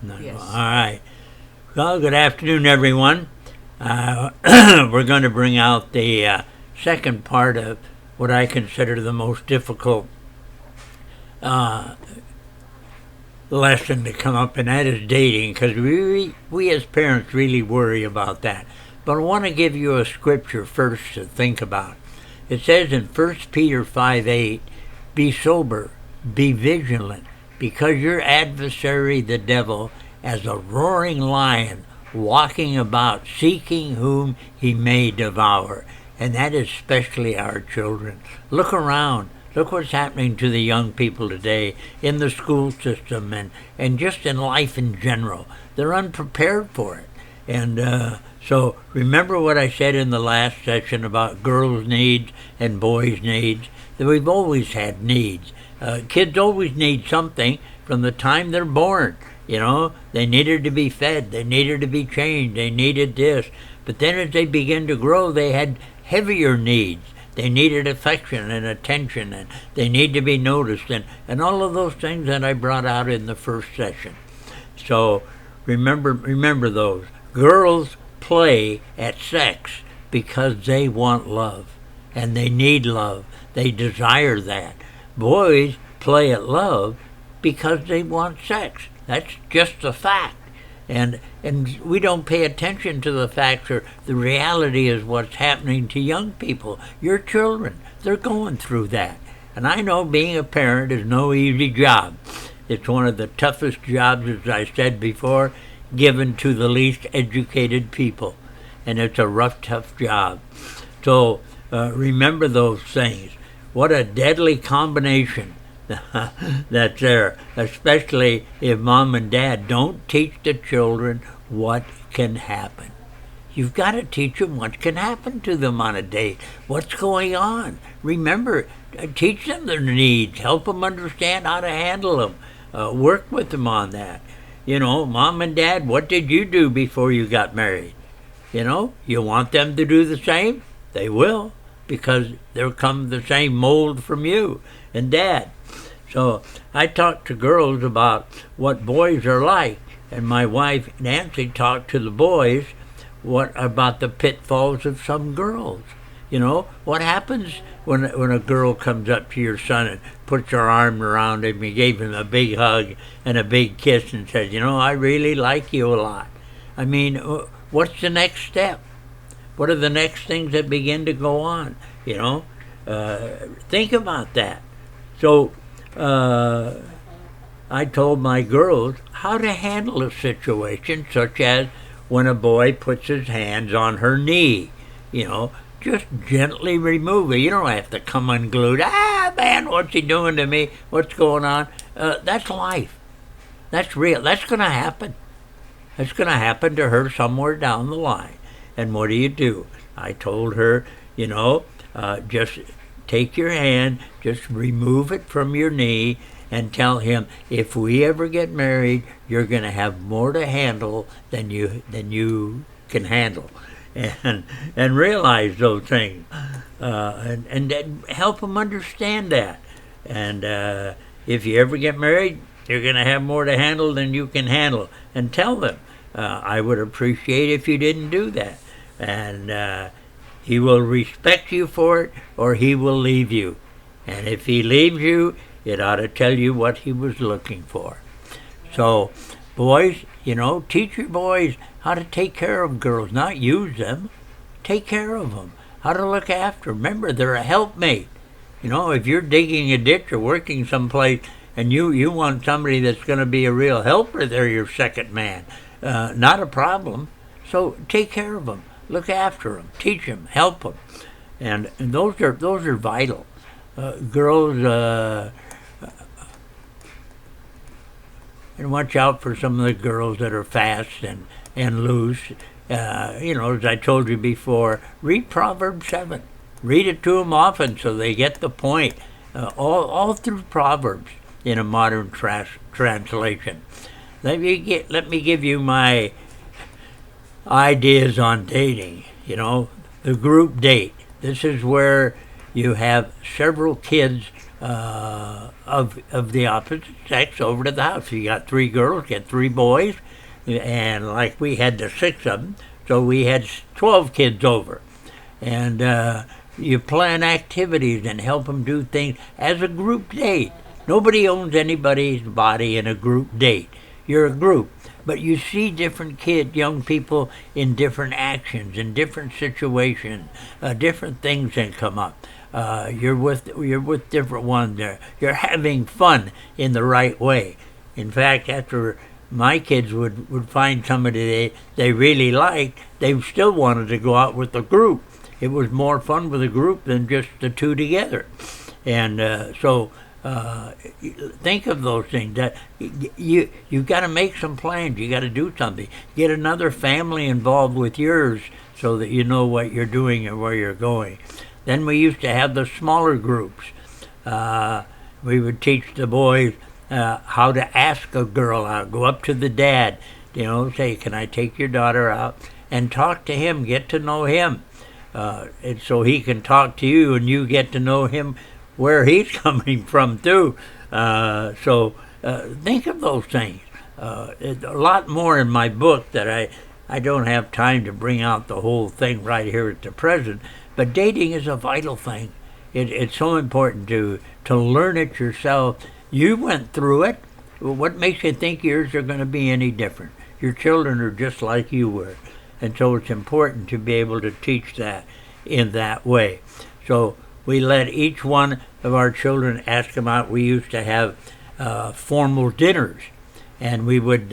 Yes. All right. Well, good afternoon, everyone. We're going to bring out the second part of what I consider the most difficult lesson to come up, and that is dating, because we as parents really worry about that. But I want to give you a scripture first to think about. It says in 1 Peter 5:8, "Be sober, be vigilant, because your adversary, the devil, as a roaring lion, walking about, seeking whom he may devour." And that is especially our children. Look around. Look what's happening to the young people today in the school system and just in life in general. They're unprepared for it. And so remember what I said in the last session about girls' needs and boys' needs? That we've always had needs. Kids always need something from the time they're born. You know, they needed to be fed, they needed to be changed, they needed this. But then as they begin to grow, they had heavier needs. They needed affection and attention, and they need to be noticed, and all of those things that I brought out in the first session. So remember those. Girls play at sex because they want love, and they need love. They desire that. Boys play at love because they want sex. That's just a fact. And we don't pay attention to the facts, or the reality is what's happening to young people. Your children, they're going through that. And I know being a parent is no easy job. It's one of the toughest jobs, as I said before, given to the least educated people. And it's a rough, tough job. So remember those things. What a deadly combination that's there, especially if mom and dad don't teach the children what can happen. You've got to teach them what can happen to them on a date. What's going on? Remember, teach them their needs. Help them understand how to handle them. Work with them on that. You know, mom and dad, what did you do before you got married? You know, you want them to do the same? They will, because they'll come the same mold from you and dad. So I talk to girls about what boys are like, and my wife Nancy talked to the boys what about the pitfalls of some girls. You know, what happens when a girl comes up to your son and puts her arm around him and gave him a big hug and a big kiss and says, you know, I really like you a lot. I mean, what's the next step? What are the next things that begin to go on? You know, think about that. So I told my girls how to handle a situation such as when a boy puts his hands on her knee. You know, just gently remove it. You don't have to come unglued. Ah, man, what's he doing to me? What's going on? That's life. That's real. That's going to happen. That's going to happen to her somewhere down the line. And what do? I told her, you know, just take your hand, just remove it from your knee, and tell him, if we ever get married, you're going to have more to handle than you can handle. And realize those things, and help them understand that. And if you ever get married, you're going to have more to handle than you can handle. And tell them, I would appreciate if you didn't do that. And he will respect you for it, or he will leave you. And if he leaves you, it ought to tell you what he was looking for. So, boys, you know, teach your boys how to take care of girls, not use them. Take care of them. How to look after them. Remember, they're a helpmate. You know, if you're digging a ditch or working someplace and you want somebody that's going to be a real helper, they're your second man. Not a problem. So take care of them. Look after them. Teach them. Help them. And those are vital. Girls, and watch out for some of the girls that are fast and loose. You know, as I told you before, read Proverbs 7. Read it to them often so they get the point. All through Proverbs in a modern translation. Let me give you my ideas on dating. You know, the group date. This is where you have several kids of the opposite sex over to the house. You got 3 girls, get 3 boys, and like we had the 6 of them, so we had 12 kids over. And you plan activities and help them do things as a group date. Nobody owns anybody's body in a group date. You're a group. But you see different kids, young people in different actions, in different situations, different things that come up. You're with different ones there. You're having fun in the right way. In fact, after my kids would find somebody they really liked, they still wanted to go out with the group. It was more fun with a group than just the 2 together. And so think of those things. That you've got to make some plans. You got to do something. Get another family involved with yours so that you know what you're doing and where you're going. Then we used to have the smaller groups. We would teach the boys how to ask a girl out. Go up to the dad, say, "Can I take your daughter out?" And talk to him, get to know him. And so he can talk to you and you get to know him where he's coming from too. So think of those things. A lot more in my book that I don't have time to bring out the whole thing right here at the present, but dating is a vital thing. It's so important to learn it yourself. You went through it. What makes you think yours are going to be any different? Your children are just like you were. And so it's important to be able to teach that in that way. So we let each one of our children ask them out. We used to have formal dinners, and we would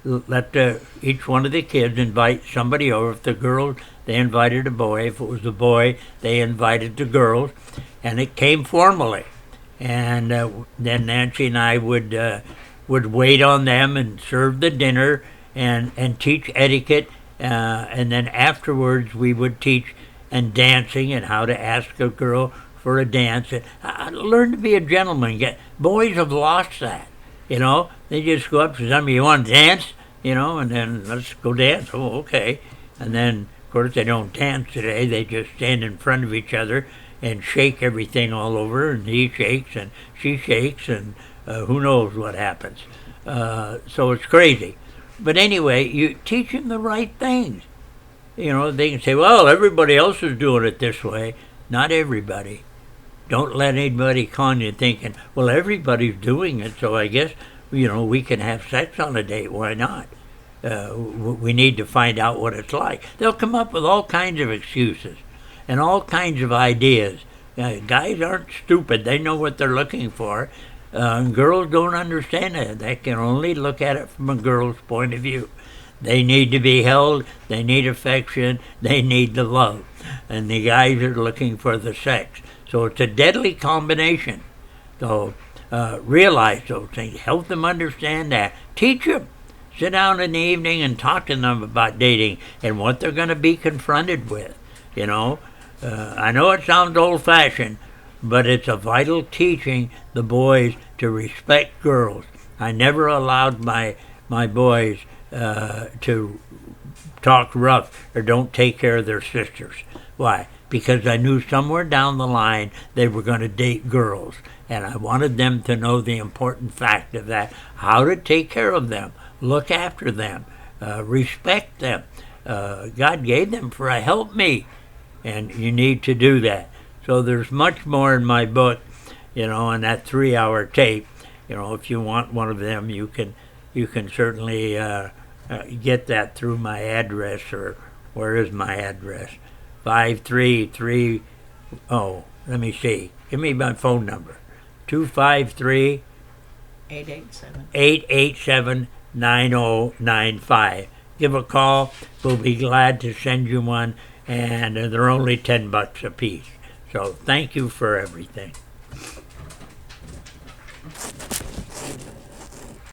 let each one of the kids invite somebody over. If the girls, they invited a boy. If it was a boy, they invited the girls, and it came formally. And then Nancy and I would wait on them and serve the dinner and teach etiquette. And then afterwards we would teach and dancing and how to ask a girl for a dance. Learn to be a gentleman. Boys have lost that. They just go up to somebody, "You want to dance?" And then let's go dance. Oh, okay. And then of course they don't dance today. They just stand in front of each other and shake everything all over, and he shakes and she shakes, and who knows what happens. So it's crazy. But anyway, you teach them the right things. They can say, "Well, everybody else is doing it this way." Not everybody. Don't let anybody con you thinking, "Well, everybody's doing it, so I guess, we can have sex on a date. Why not?" We need to find out what it's like. They'll come up with all kinds of excuses and all kinds of ideas. Guys aren't stupid. They know what they're looking for. Girls don't understand it. They can only look at it from a girl's point of view. They need to be held. They need affection. They need the love. And the guys are looking for the sex. So it's a deadly combination. So realize those things. Help them understand that. Teach them. Sit down in the evening and talk to them about dating and what they're going to be confronted with. I know it sounds old-fashioned, but it's a vital teaching the boys to respect girls. I never allowed my boys to talk rough or don't take care of their sisters. Why? Because I knew somewhere down the line they were going to date girls, and I wanted them to know the important fact of that, how to take care of them, look after them, respect them. God gave them for a helpmeet, and you need to do that. So there's much more in my book, on that 3-hour tape. If you want one of them, you can certainly get that through my address, or where is my address? 533. Oh, let me see. Give me my phone number. 253 887 9095. Give a call. We'll be glad to send you one, and they're only $10 a piece. So thank you for everything.